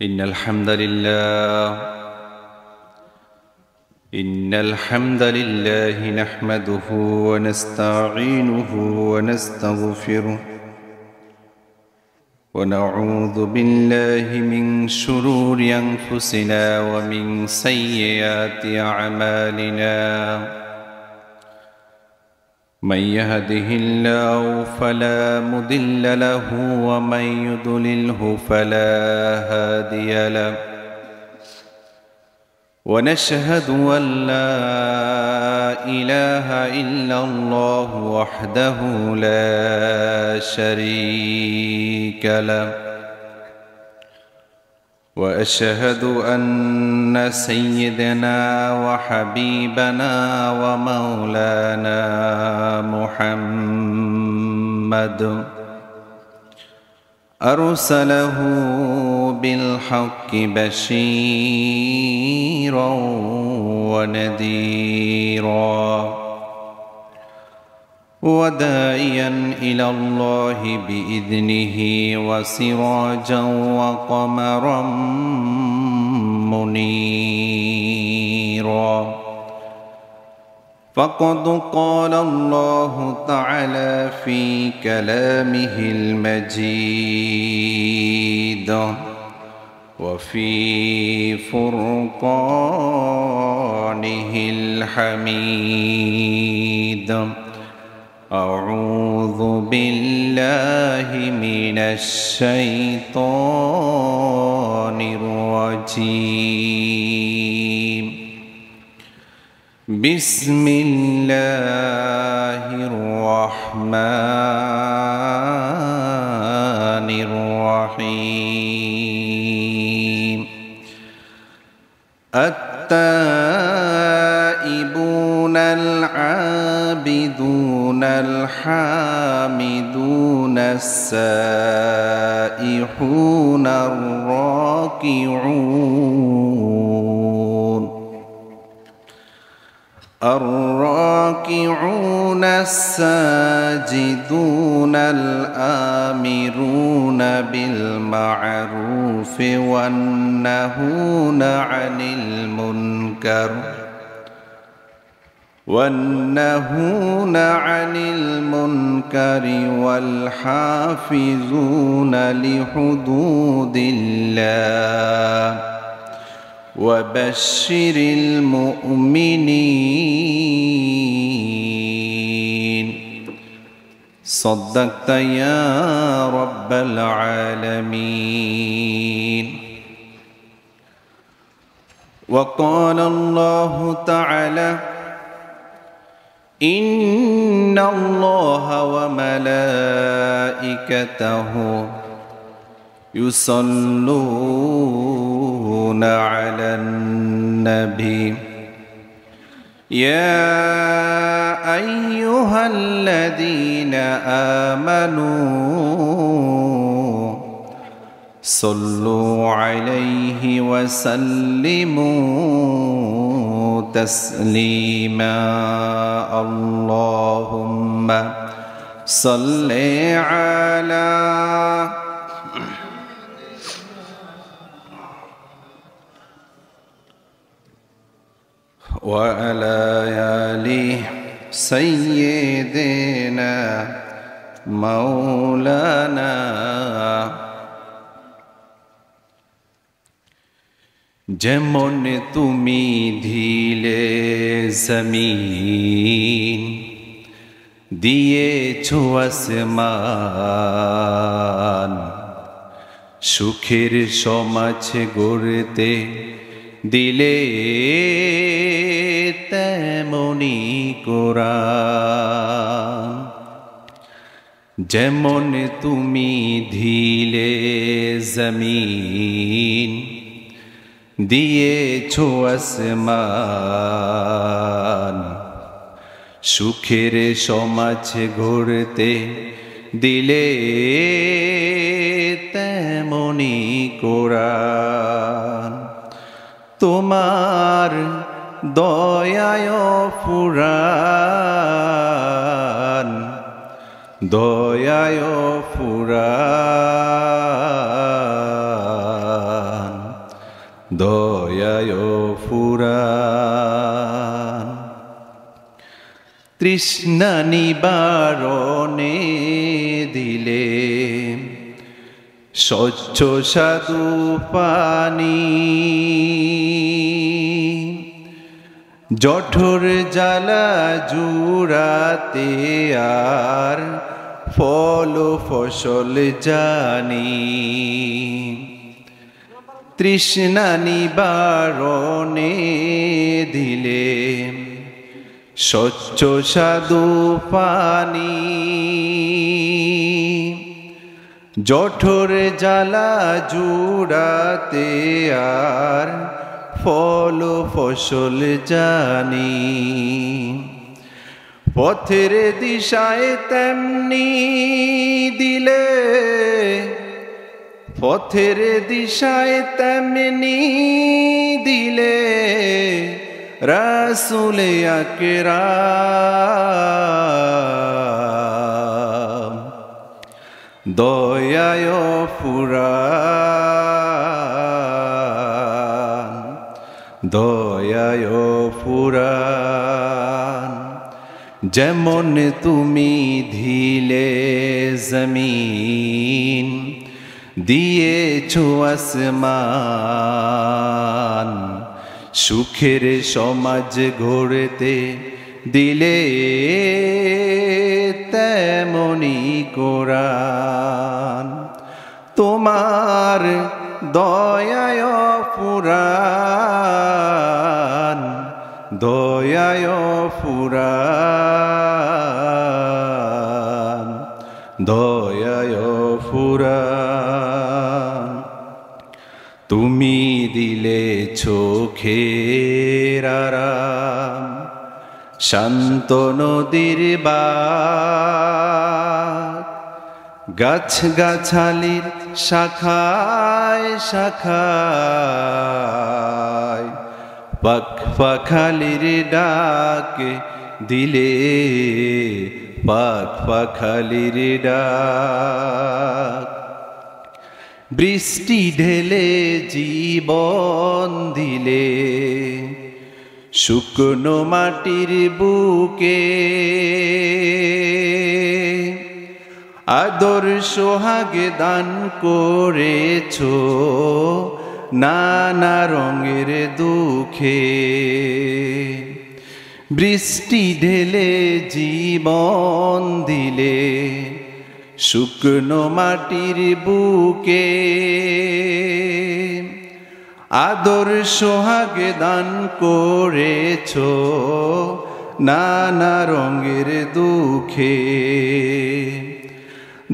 إن الحمد لله نحمده ونستعينه ونستغفره ونعوذ بالله من شرور أنفسنا ومن سيئات أعمالنا من يهده الله فلا مضل له ومن يضلله فلا هادي له ونشهد أن لا إله إلا الله وحده لا شريك له وأشهد أن سيدنا وحبيبنا ومولانا محمد أرسله بالحق بشيرا ونذيرا وداعيا إلى الله بإذنه وسراجا وقمرا منيرا فقد قال الله تعالى في كلامه المجيد وفي فرقانه الحميد أعوذ بالله من الشيطان الرجيم بسم الله الرحمن الرحيم التائبون العابدون الحامدون السائحون الراكعون الساجدون الآمرون بالمعروف والنهون عن المنكر والحافظون لحدود الله وبشر المؤمنين صدقت يا رب العالمين. وقال الله تعالى إن الله وملائكته يصلون على النبي يا أيها الذين آمنوا صلوا عليه وسلموا تسليما اللهم صل على وعلى آل سيدنا مولانا যেমন তুমি ঢিলে জমিন দিয়েছো আসমান সুখের সমাজ গড়তে দিলে তেমনি কোরআন যেমন তুমি ঢিলে জমিন দিয়েছো আসমান সুখের সমাজ গড়তে দিলে তেমনি কোরআন তোমার দয়ায় ফুরান দয়ায় ফুরান দয়ায় ফুরান। তৃষ্ণা নিবারণে দিলে স্বচ্ছ সাধু পানি, জঠর জ্বালা জুড়াতে আর ফল ফসল জানি। তৃষ্ণা নিবারণে দিলে স্বচ্ছ সাধু পানি, জঠর জ্বালা জুড়াতে আর ফল ফসল জানি। পথের দিশায় তেমনি দিলে, পথের দিশায় তেমনি দিলে রাসূলে আকরাম, দয়ায় ফুরান, দয়ায় ফুরান। যেমন তুমি দিলে জমিন, দিয়েছো আসমান, সুখের সমাজ গড়তে দিলে তেমনি কোরআন। তোমার দয়ায় ফুরান, দয়ায় ফুরান, দয়ায় ফুরান। তুমি দিলে চোখের আরাম, শান্ত নদীর বাঁক, গাছ গাছালির শাখায় শাখায় পাখ পাখালির ডাক দিলে, পাখ পাখালির ডাক। বৃষ্টি ঢেলে জীবন দিলে, শুকনো মাটির বুকে আদর সোহাগে দান করেছো নানা রঙের দুঃখে। বৃষ্টি ঢেলে জীবন দিলে, শুকনো মাটির বুকে আদর সোহাগে দান করেছো নানা রঙের দুঃখে।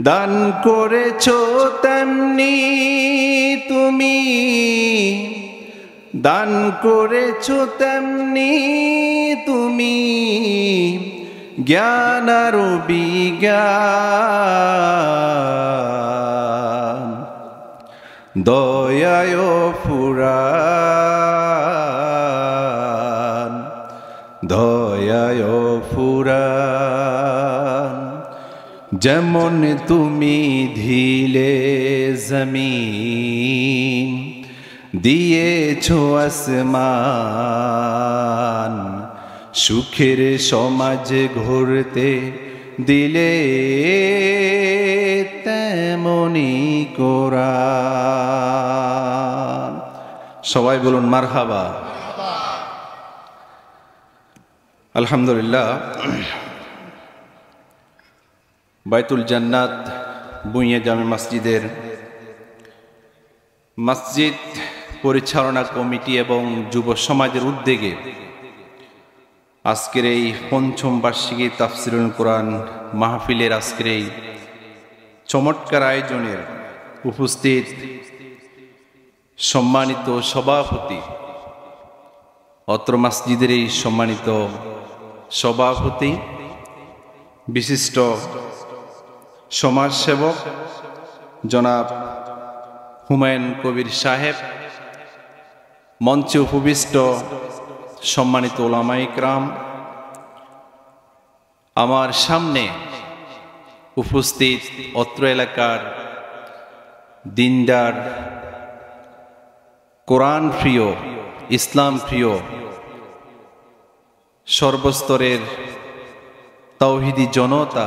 দান করেছো তেমনি তুমি, দান করেছো তেমনি তুমি, জ্ঞান আর বিজ্ঞান, দয়ায় ফুরান, দয়ায় ফুরান। যেমন তুমি দিলে জমিন, দিয়েছো আসমান, সুখের সমাজ গড়তে দিলে তেমনি কোরআন। সবাই বলুন মারহাবা। আলহামদুলিল্লাহ। বাইতুল জান্নাত বুইয়া জামে মসজিদের মসজিদ পরিচালনা কমিটি এবং যুব সমাজের উদ্যোগে আজকের এই পঞ্চম বার্ষিকী তাফসিরুল কোরআন মাহফিলের আজকের এই চমৎকার আয়োজনের উপস্থিত সম্মানিত সভাপতি, অত্র মসজিদের এই সম্মানিত সভাপতি, বিশিষ্ট সমাজসেবক জনাব হুমায়ুন কবির সাহেব, মঞ্চে উপবিষ্ট সম্মানিত উলামা ইকরাম, আমার সামনে উপস্থিত অত্র এলাকার দিনদার কোরআন প্রিয়, ইসলাম প্রিয়, সর্বস্তরের তাওহীদি জনতা,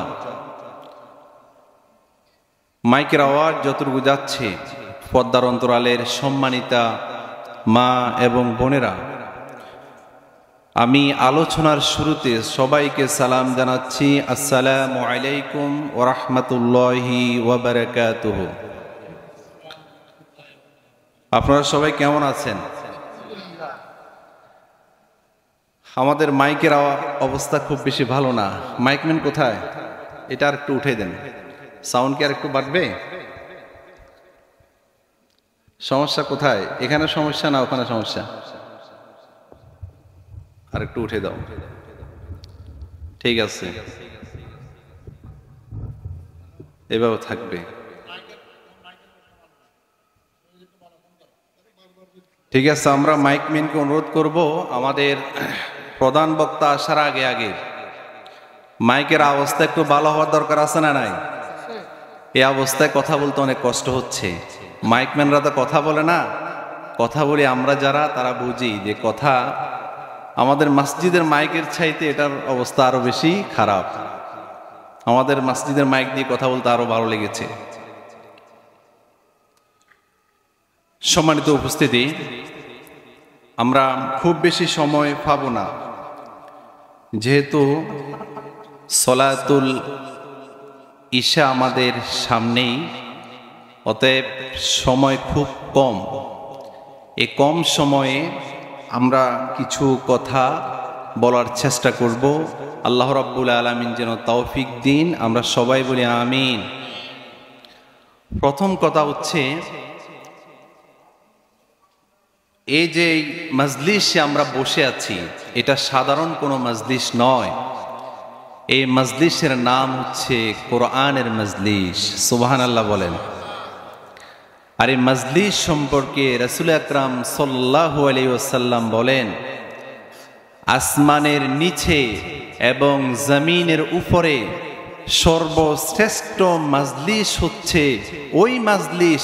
মাইকের আওয়াজ যতটুকু যাচ্ছে, পর্দার অন্তরালের সম্মানিতা মা এবং বোনেরা, আমি আলোচনার শুরুতে সবাইকে সালাম জানাচ্ছি। আসসালামু আলাইকুম ওয়া রাহমাতুল্লাহি ওয়া বারাকাতুহু। আপনারা সবাই কেমন আছেন? আমাদের মাইকের অবস্থা খুব বেশি ভালো না। মাইকম্যান কোথায়? এটা আর একটু উঠে দেন। সাউন্ড কি আর একটু বাড়বে? সমস্যা কোথায়? এখানে সমস্যা না ওখানে সমস্যা? আর একটু উঠে দাও। ঠিক আছে, এভাবে থাকবে। ঠিক আছে, আমরা মাইকম্যানকে অনুরোধ করব আমাদের প্রধান বক্তা আসার আগে আগে মাইকের অবস্থা একটু ভালো হওয়ার দরকার আছে না নাই? এই অবস্থায় কথা বলতে অনেক কষ্ট হচ্ছে। মাইকম্যানরা তো কথা বলে না, কথা বলি আমরা যারা, তারা বুঝি যে কথা আমাদের মসজিদের মাইকের চাইতে এটার অবস্থা আরো বেশি খারাপ। আমাদের মসজিদের মাইক দিয়ে কথা বলতে আরো ভালো লেগেছে। সম্মানিত উপস্থিতি, আমরা খুব বেশি সময় পাবো না, যেহেতু সলাতুল ঈশা আমাদের সামনেই, অতএব সময় খুব কম। এই কম সময়ে আমরা কিছু কথা বলার চেষ্টা করব। আল্লাহ রাব্বুল আলামিন যেন তৌফিক দিন, আমরা সবাই বলি আমিন। প্রথম কথা হচ্ছে, এই যে মজলিসে আমরা বসে আছি, এটা সাধারণ কোনো মজলিস নয়। এই মজলিসের নাম হচ্ছে কোরআনের মজলিস। সুবহানাল্লাহ বলেন। আর এই মজলিস সম্পর্কে রাসূল আকরাম সাল্লাল্লাহু আলাইহি ওয়াসাল্লাম বলেন, আসমানের নিচে এবং জমিনের উপরে সর্বশ্রেষ্ঠ মজলিস হচ্ছে ওই মজলিস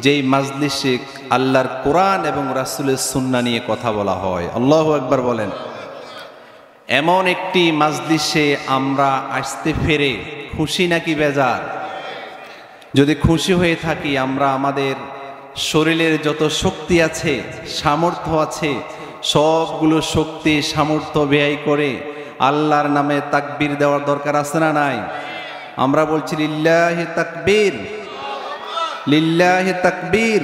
যেই মজলিসে আল্লাহর কোরআন এবং রাসূলের সুন্নাহ নিয়ে কথা বলা হয়। আল্লাহু আকবার বলেন। এমন একটি মজলিসে আমরা আসতে পেরে খুশি নাকি বেজার? যদি খুশি হয়ে থাকি, আমরা আমাদের শরীরের যত শক্তি আছে, সামর্থ্য আছে, সবগুলো শক্তি সামর্থ্য ব্যয় করে আল্লাহর নামে তাকবীর দেওয়ার দরকার আছে না নাই? আমরা বলছি লিল্লাহি তাকবীর, লিল্লাহি তাকবীর।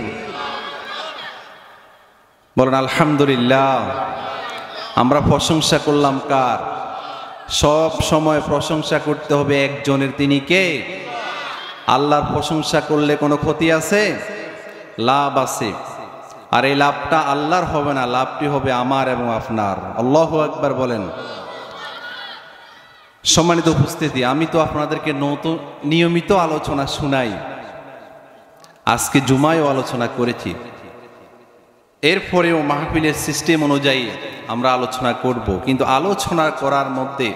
বলেন আলহামদুলিল্লাহ। আমরা প্রশংসা করলাম কার? সব সময় প্রশংসা করতে হবে একজনের, তিনি কে? আল্লাহর প্রশংসা করলে কোনো ক্ষতি আছে? লাভ আছে। আর এই লাভটা আল্লাহর হবে না, লাভটি হবে আমার এবং আপনার। আল্লাহু আকবার বলেন। সম্মানিত উপস্থিতি, আমি তো আপনাদেরকে নিয়মিত আলোচনা শুনাই। আজকে জুমায়ও আলোচনা করেছি, এরপরেও মাহফিলের সিস্টেম অনুযায়ী আমরা আলোচনা করব। কিন্তু আলোচনা করার মধ্যে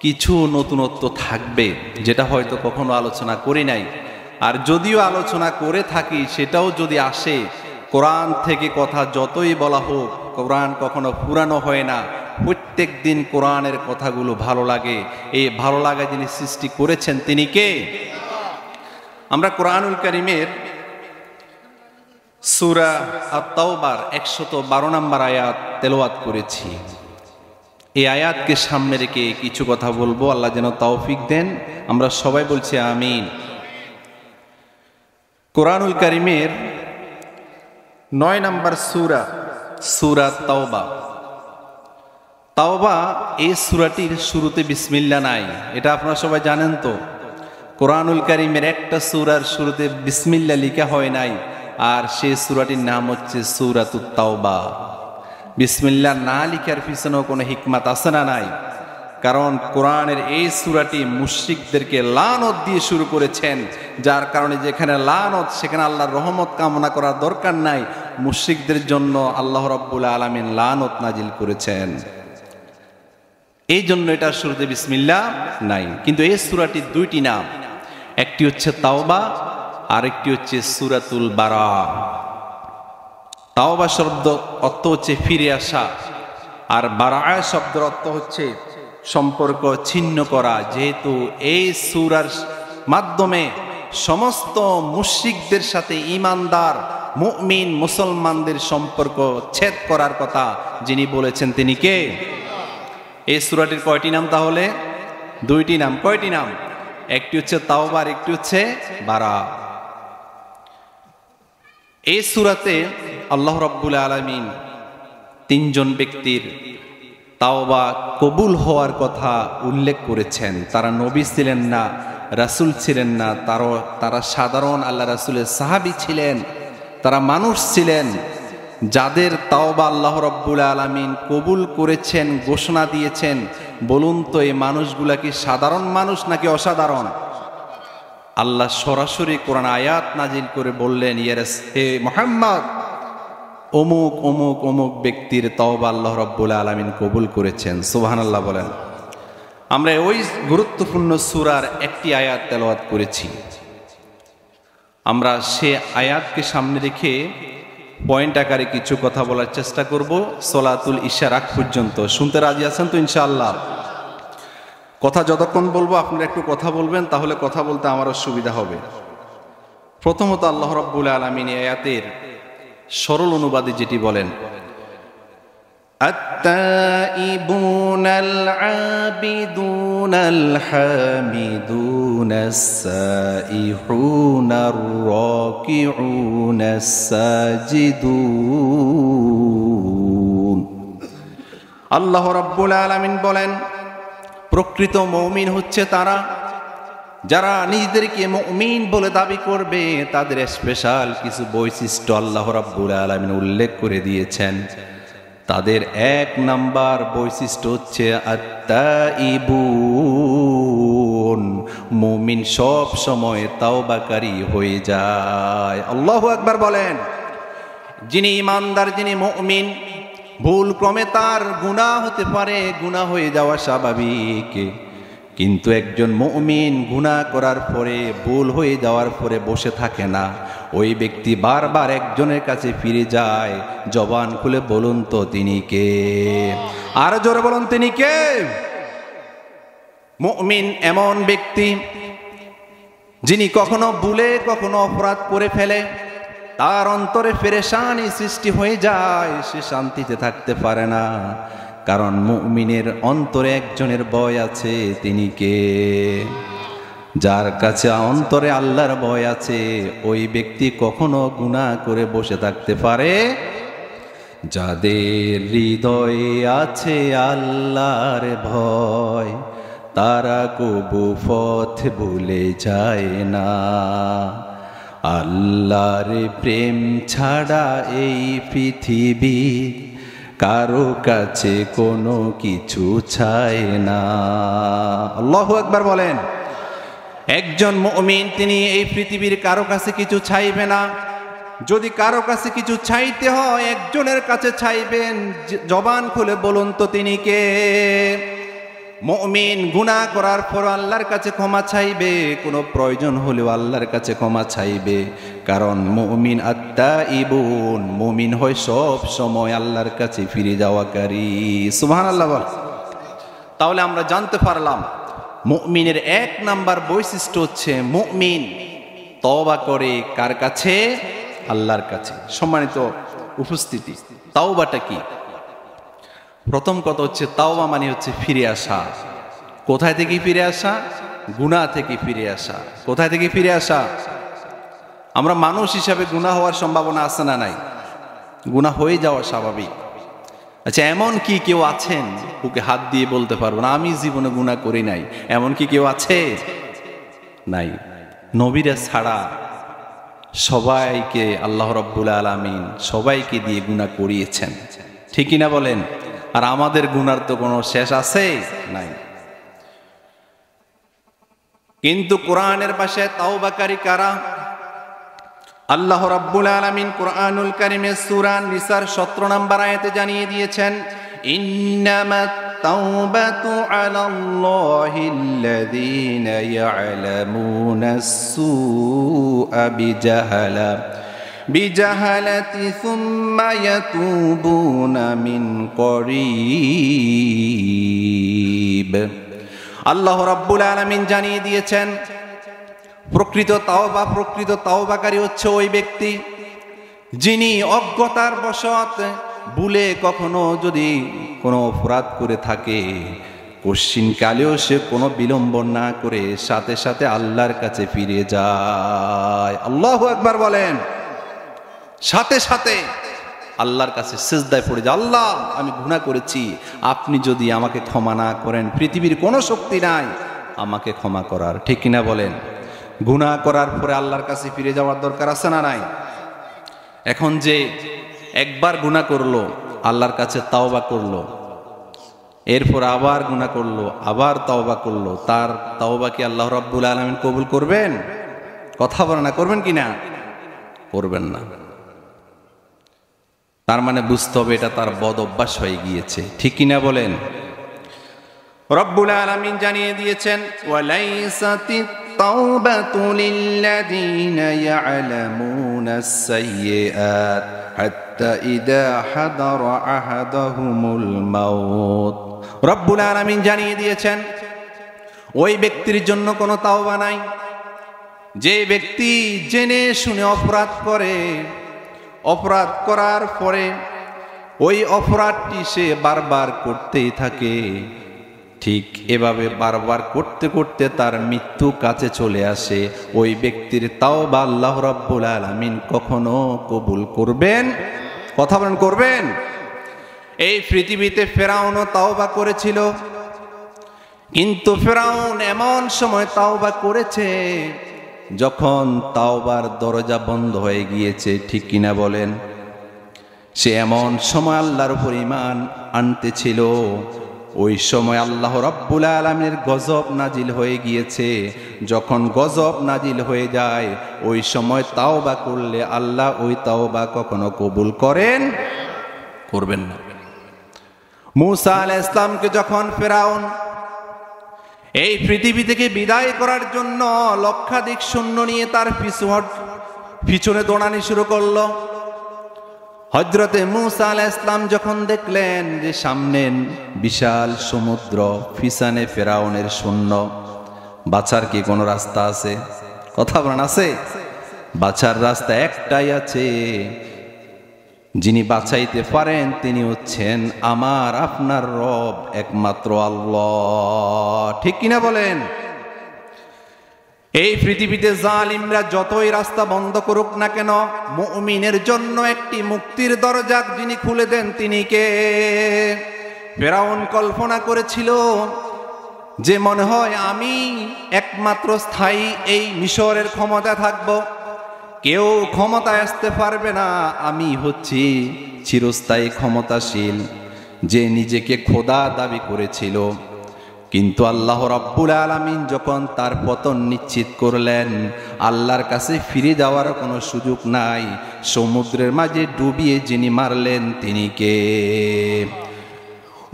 কিছু নতুনত্ব থাকবে, যেটা হয়তো কখনো আলোচনা করি নাই। আর যদিও আলোচনা করে থাকি, সেটাও যদি আসে, কোরআন থেকে কথা যতই বলা হোক, কোরআন কখনো পুরানো হয় না। প্রত্যেক দিন কোরআনের কথাগুলো ভালো লাগে। এই ভালো লাগা যিনি সৃষ্টি করেছেন, তিনি কে? আমরা কোরআনুল কারীমের সূরা আত-তাওবার 112 নম্বর আয়াত তেলাওয়াত করেছি। এই আয়াতকে সামনে রেখে কিছু কথা বলবো, আল্লাহ যেন তৌফিক দেন। আমরা সবাই বলছি আমিন। কোরআনুল কারীমের 9 নম্বর সূরা, সূরা তাওবা। তাওবা এই সূরাটির শুরুতে বিসমিল্লাহ নাই, এটা আপনারা সবাই জানেন তো। কোরআনুল কারীমের একটা সূরার শুরুতে বিসমিল্লাহ লেখা হয় নাই, আর সেই সূরাটির নাম হচ্ছে সূরাতুত তাওবা। বিসমিল্লাহ না লিখার পিছনেও কোনো হিকমত আছে না নাই? কারণ কোরআনের এই সূরাটি মুশরিকদেরকে লানত দিয়ে শুরু করেছেন, যার কারণে যেখানে লানত সেখানে আল্লাহর রহমত কামনা করার দরকার নাই। মুশরিকদের জন্য আল্লাহ রাব্বুল আলামিন লানত নাজিল করেছেন। এই জন্য এটা শুরুতে বিসমিল্লাহ নাই। কিন্তু এই সূরাটির দুইটি নাম, একটি হচ্ছে তাওবা, আরেকটি হচ্ছে সূরাতুল বারা। তাওবা শব্দ অর্থ হচ্ছে ফিরে আসা, আর বারাআ শব্দের অর্থ হচ্ছে সম্পর্ক ছিন্ন করা। যেহেতু এই সূরার মাধ্যমে সমস্ত মুশরিকদের সাথে ঈমানদার মুমিন মুসলমানদের সম্পর্ক ছেদ করার কথা যিনি বলেছেন তিনি কে? এই সূরাটির কয়টি নাম তাহলে? দুইটি নাম। কয়টি নাম? একটি হচ্ছে তাওবা আর একটি হচ্ছে বারাআ। এই সূরাতে আল্লাহ রাব্বুল আলামিন তিনজন ব্যক্তির তাওবা কবুল হওয়ার কথা উল্লেখ করেছেন। তারা নবী ছিলেন না, রাসূল ছিলেন না, তারা সাধারণ আল্লাহ রাসূলের সাহাবী ছিলেন, তারা মানুষ ছিলেন। যাদের তাওবা আল্লাহ রাব্বুল আলামিন কবুল করেছেন, ঘোষণা দিয়েছেন, বলুন তো এই মানুষগুলা কি সাধারণ মানুষ নাকি অসাধারণ? আল্লাহ সরাসরি কোরআন আয়াত নাজিল করে বললেন, হে মুহাম্মদ, অমুক অমুক অমুক ব্যক্তির তাওবা আল্লাহ রাব্বুল আলামিন কবুল করেছেন। সুবহানাল্লাহ বলেন। আমরা ওই গুরুত্বপূর্ণ সূরার একটি আয়াত তেলাওয়াত করেছি। আমরা সে আয়াতকে সামনে রেখে পয়েন্ট আকারে কিছু কথা বলার চেষ্টা করব সলাতুল ইশার আগ পর্যন্ত। শুনতে রাজি আছেন তো ইনশাআল্লাহ? কথা যতক্ষণ বলবো আপনারা একটু কথা বলবেন, তাহলে কথা বলতে আমারও সুবিধা হবে। প্রথমত আল্লাহ রাব্বুল আলামিন এই আয়াতের সরল অনুবাদে যেটি বলেন, আত-তাইবুনাল আবিদুনাল হামিদুনাস সাইহুনার রাকিউনাস সাজিদুন। আল্লাহ রাব্বুল আলামিন বলেন, প্রকৃত মুমিন হচ্ছে তারা যারা নিজেদেরকে মুমিন বলে দাবি করবে। তাদের স্পেশাল কিছু বৈশিষ্ট্য আল্লাহ রাব্বুল আলামিন উল্লেখ করে দিয়েছেন। তাদের এক নাম্বার বৈশিষ্ট্য হচ্ছে আত-তাইবুন। মুমিন সব সময় তাওবাকারী হয়ে যায়। আল্লাহু আকবার বলেন। যিনি ঈমানদার, যিনি মুমিন, ভুল ক্রমে তার গুনাহ হতে পারে, গুনাহ হয়ে যাওয়া স্বাভাবিক, কিন্তু একজন মুমিন গুনাহ করার পরে, ভুল হয়ে যাওয়ার পরে বসে থাকে না। ওই ব্যক্তি বারবার একজনের কাছে ফিরে যায়। জবান খুলে বলুন তো তিনি কে? আর জোরে বলুন তিনি কে? মুমিন এমন ব্যক্তি যিনি কখনো ভুলে কখনো অপরাধ করে ফেলে, তার অন্তরে পেরেশানি সৃষ্টি হয়ে যায়, সে শান্তিতে থাকতে পারে না। কারণ মুমিনের অন্তরে একজনের ভয় আছে, তিনি কে? যার কাছে অন্তরে আল্লাহর ভয় আছে, ওই ব্যক্তি কখনো গুনাহ করে বসে থাকতে পারে। যাদের হৃদয়ে আছে আল্লাহর ভয়, তারা কবু পথ ভুলে যায় না। আল্লাহর প্রেম ছাড়া এই পৃথিবী কারো কাছে কোনো কিছু চায় না। আল্লাহু আকবার বলেন। একজন মুমিন তিনি এই পৃথিবীর কারো কাছে কিছু চাইবে না। যদি কারো কাছে কিছু চাইতে হয়, একজনের কাছে চাইবেন। জবান খুলে বলুন তো তিনি কে? মুমিন গুনাহ করার পর আল্লাহর কাছে ক্ষমা চাইবে, কোনো প্রয়োজন হলেও আল্লাহর কাছে ক্ষমা চাইবে। কারণ মুমিন আত-তাইবুন, মুমিন হয় সব সময় আল্লাহর কাছে ফিরে যাওয়াকারী। সুবহানাল্লাহ বল। তাহলে আমরা জানতে পারলাম মুমিনের এক নাম্বার বৈশিষ্ট্য হচ্ছে মুমিন তওবা করে কার কাছে? আল্লাহর কাছে। সম্মানিত উপস্থিতি, তাওবাটা কি? প্রথম কথা হচ্ছে তাওবা মানে হচ্ছে ফিরে আসা। কোথায় থেকে ফিরে আসা? গুনাহ থেকে ফিরে আসা। কোথায় থেকে ফিরে আসা? আমরা মানুষ হিসাবে গুনাহ হওয়ার সম্ভাবনা আছে না নাই? গুনাহ হয়ে যাওয়া স্বাভাবিক। আচ্ছা, এমন কি কেউ আছেন ওকে হাত দিয়ে বলতে পারবো না আমি জীবনে গুনাহ করি নাই? এমন কি কেউ আছে? নাই। নবীরা ছাড়া সবাইকে আল্লাহ রাব্বুল আলামিন সবাইকে দিয়ে গুনাহ করিয়েছেন, ঠিক না বলেন? আর আমাদের গুনার তো কোনো শেষ আছে? নাই। কিন্তু কোরআনের ভাষায় তাওবাকারী কারা? আল্লাহ রাব্বুল আলামিন কোরআনুল কারীমের সূরা নিসার 17 নম্বর আয়াতে জানিয়ে দিয়েছেন, ইন্নামাত তাওবাতু আলাল্লাহিল্লাযীনা ইয়ালামুনাস-সুআ বিজাহালা বিজাহালাতি সুম্মা ইয়াতুবুনা মিন করিব। আল্লাহ রাব্বুল আলামিন জানিয়ে দিয়েছেন প্রকৃত তাওবাকারী হচ্ছে ওই ব্যক্তি যিনি অজ্ঞতার বশত ভুলে কখনো যদি কোনো অপরাধ করে থাকে, কশ্চিনকালেও সে কোনো বিলম্ব না করে সাথে সাথে আল্লাহর কাছে ফিরে যায়। আল্লাহু আকবার বলেন। সাথে সাথে আল্লাহর কাছে সিজদায় পড়ে যায়, আল্লাহ আমি গুনাহ করেছি, আপনি যদি আমাকে ক্ষমা না করেন পৃথিবীর কোনো শক্তি নাই আমাকে ক্ষমা করার। ঠিক কিনা বলেন? গুনাহ করার পরে আল্লাহর কাছে ফিরে যাওয়ার দরকার আছে না নাই? এখন যে একবার গুনাহ করলো, আল্লাহর কাছে তাওবা করলো, এরপর আবার গুনাহ করলো, আবার তাওবা করলো, তার তাওবা কি আল্লাহ রাব্বুল আলামিন কবুল করবেন? কথা বলেন না, করবেন কি না? করবেন না। তার মানে বুঝতে হবে এটা তার বদ অভ্যাস হয়ে গিয়েছে। ঠিক কিনা বলেন? রব্বুল আলামিন জানিয়ে দিয়েছেন ওয়ালাইসাতিত তাওবাতু লিল্লাযীনা ইয়া'লামুনাস সাইয়্যাত হাত্তা ইযা হাদারা আহাদাহুমুল মাউত। রব্বুল আলামিন জানিয়ে দিয়েছেন ওই ব্যক্তির জন্য কোনো তাওবা নাই যে ব্যক্তি জেনে শুনে অপরাধ করে, অপরাধ করার পরে ওই অপরাধটি সে বারবার করতেই থাকে, ঠিক এভাবে বারবার করতে করতে তার মৃত্যু কাছে চলে আসে, ওই ব্যক্তির তাওবা আল্লাহ রাব্বুল আলামিন কখনো কবুল করবেন? কথা বলেন, করবেন? এই পৃথিবীতে ফেরাউনও তাওবা করেছিল, কিন্তু ফেরাউন এমন সময় তাওবা করেছে যখন তাওবার দরজা বন্ধ হয়ে গিয়েছে। ঠিক কিনা বলেন? সে এমন সময় আল্লাহর উপর ঈমান আনতেছিল, ওই সময় আল্লাহ রাব্বুল আলামিনের গজব নাজিল হয়ে গিয়েছে। যখন গজব নাজিল হয়ে যায় ওই সময় তাওবা করলে আল্লাহ ওই তাওবা কখনো কবুল করবেন না। মূসা আলাইহিস সালামকে যখন ফেরাউন এই পৃথিবী থেকে বিদায় করার জন্য লক্ষাধিক সৈন্য নিয়ে তার পিছনে দৌড়ানি শুরু করলো, হযরতে মূসা আলাইহিস সালাম যখন দেখলেন যে সামনে বিশাল সমুদ্র, পিছনে ফেরাউনের সৈন্য, বাঁচার কি কোনো রাস্তা আছে? কথা বলেন, আছে? বাঁচার রাস্তা একটাই আছে, যিনি বাঁচাইতে পারেন তিনি হচ্ছেন আমার আপনার রব, একমাত্র আল্লাহ। ঠিক কিনা বলেন? এই পৃথিবীতে জালিমরা যতই রাস্তা বন্ধ করুক না কেন, মুমিনের জন্য একটি মুক্তির দরজা যিনি খুলে দেন তিনি কে? ফেরাউন কল্পনা করেছিল যে মনে হয় আমি একমাত্র স্থায়ী এই মিশরের ক্ষমতা থাকব, কেউ ক্ষমতায় আসতে পারবে না, আমি হচ্ছি চিরস্থায়ী ক্ষমতাশীল, যে নিজেকে খোদা দাবি করেছিল। কিন্তু আল্লাহ রাব্বুল আলামিন যখন তার পতন নিশ্চিত করলেন, আল্লাহর কাছে ফিরে যাওয়ার কোনো সুযোগ নাই, সমুদ্রের মাঝে ডুবিয়ে যিনি মারলেন তিনি কে?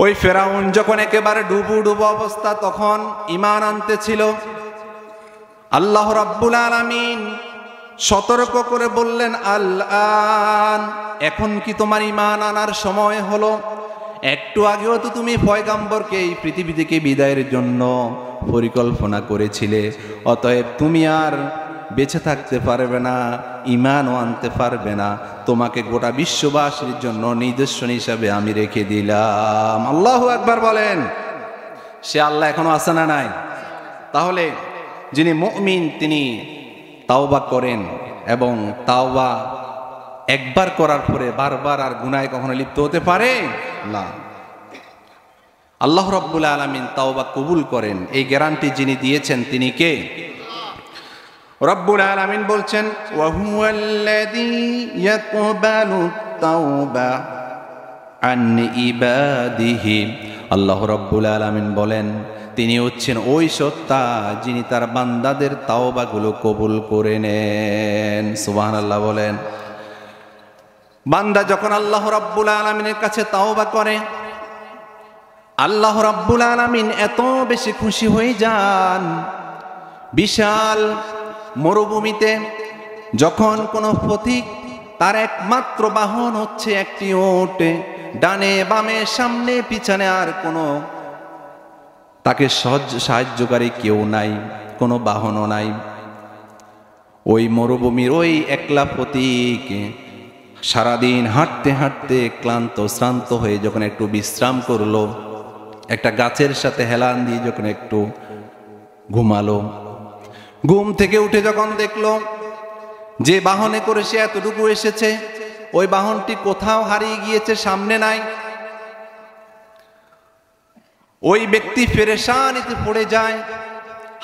ওই ফেরাউন যখন একেবারে ডুবু অবস্থা, তখন ঈমান আনতেছিল, আল্লাহ রাব্বুল আলামিন সতর্ক করে বললেন, আল-আন, এখন কি তোমার ঈমান আনার সময় হলো? একটু আগেও তো তুমি পয়গম্বরকে এই পৃথিবী থেকে বিদায়ের জন্য পরিকল্পনা করেছিলে, অতএব তুমি আর বেঁচে থাকতে পারবে না, ঈমানও আনতে পারবে না, তোমাকে গোটা বিশ্ববাসীর জন্য নিদর্শন হিসাবে আমি রেখে দিলাম। আল্লাহু আকবার বলেন। সে আল্লাহ এখনো আছে না নাই? তাহলে যিনি মুমিন তিনি তাওবা করেন, এবং তাওবা একবার করার পরে বারবার আর গুনাহে কখনো লিপ্ত হতে পারে না। আল্লাহ রাব্বুল আলামিন তাওবা কবুল করেন, এই গ্যারান্টি যিনি দিয়েছেন তিনি কে? রব্বুল আলামিন বলছেন ওয়া হুয়াল্লাযী ইয়াকবালু তাওবা আন ইবাদিহি। আল্লাহ রাব্বুল আলামিন বলেন তিনি হচ্ছেন ওই সত্তা যিনি তার বান্দাদের তাওবাগুলো কবুল করে নেন। সুবহানাল্লাহ বলেন। বান্দা যখন আল্লাহ রাব্বুল আলামিনের কাছে তাওবা করে, আল্লাহ রাব্বুল আলামিন এত বেশি খুশি হয়ে যান, বিশাল মরুভূমিতে যখন কোনো পথিক তার একমাত্র বাহন হচ্ছে একটি উট, ডানে বামে সামনে পিছনে আর কোনো তাকে সাহায্যকারী কেউ নাই, কোনো বাহনও নাই। ওই মরুভূমির ওই একলা পথিক সারাদিন হাঁটতে হাঁটতে ক্লান্ত শ্রান্ত হয়ে যখন একটু বিশ্রাম করলো, একটা গাছের সাথে হেলান দিয়ে যখন একটু ঘুমালো, ঘুম থেকে উঠে যখন দেখলো যে বাহনে করে সে এতটুকু এসেছে ওই বাহনটি কোথাও হারিয়ে গিয়েছে, সামনে নাই। ওই ব্যক্তি পেরেশানিতে পড়ে যায়,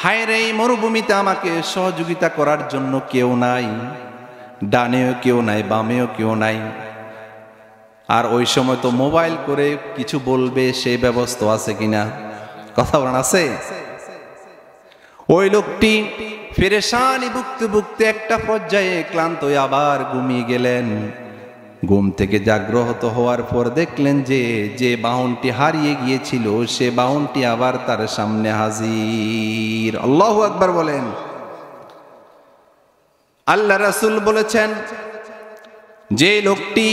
হায় রে, এই মরুভূমিতে আমাকে সহযোগিতা করার জন্য কেউ নাই, ডানেও কেউ নাই বামেও কেউ নাই। আর ওই সময় তো মোবাইল করে কিছু বলবে সেই ব্যবস্থা আছে কিনা, কথা বলেন আছে? ওই লোকটি পেরেশানি ভুগতে ভুগতে একটা পর্যায়ে ক্লান্ত হয়ে আবার ঘুমিয়ে গেলেন। ঘুম থেকে জাগ্রত হওয়ার পর দেখলেন যে যে বাহনটি হারিয়ে গিয়েছিল সে বাহনটি আবার তার সামনে হাজির। আল্লাহু আকবার বলেন। আল্লাহ রাসূল বলেছেন যে লোকটি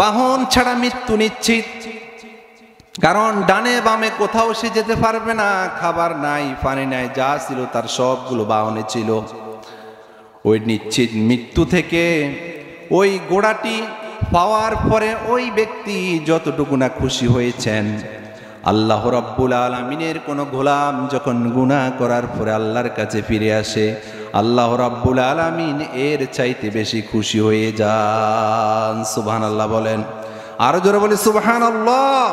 বাহন ছাড়া মৃত্যু নিশ্চিত, কারণ ডানে বামে কোথাও সে যেতে পারবে না, খাবার নাই পানি নাই, যা ছিল তার সবগুলো বাহনে ছিল। ওই নিশ্চিত মৃত্যু থেকে ওই ঘোড়াটি পাওয়ার পরে ওই ব্যক্তি যতটুকু না খুশি হয়েছেন, আল্লাহ রাব্বুল আলামিনের কোন গোলাম যখন গুনাহ করার পরে আল্লাহর কাছে ফিরে আসে, আল্লাহ রাব্বুল আলামিন এর চাইতে বেশি খুশি হয়ে যান। সুবহানাল্লাহ বলেন, আরো জোরে বলি সুবহানাল্লাহ।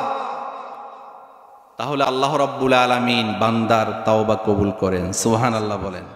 তাহলে আল্লাহ রাব্বুল আলামিন বান্দার তাওবা কবুল করেন। সুবহানাল্লাহ বলেন।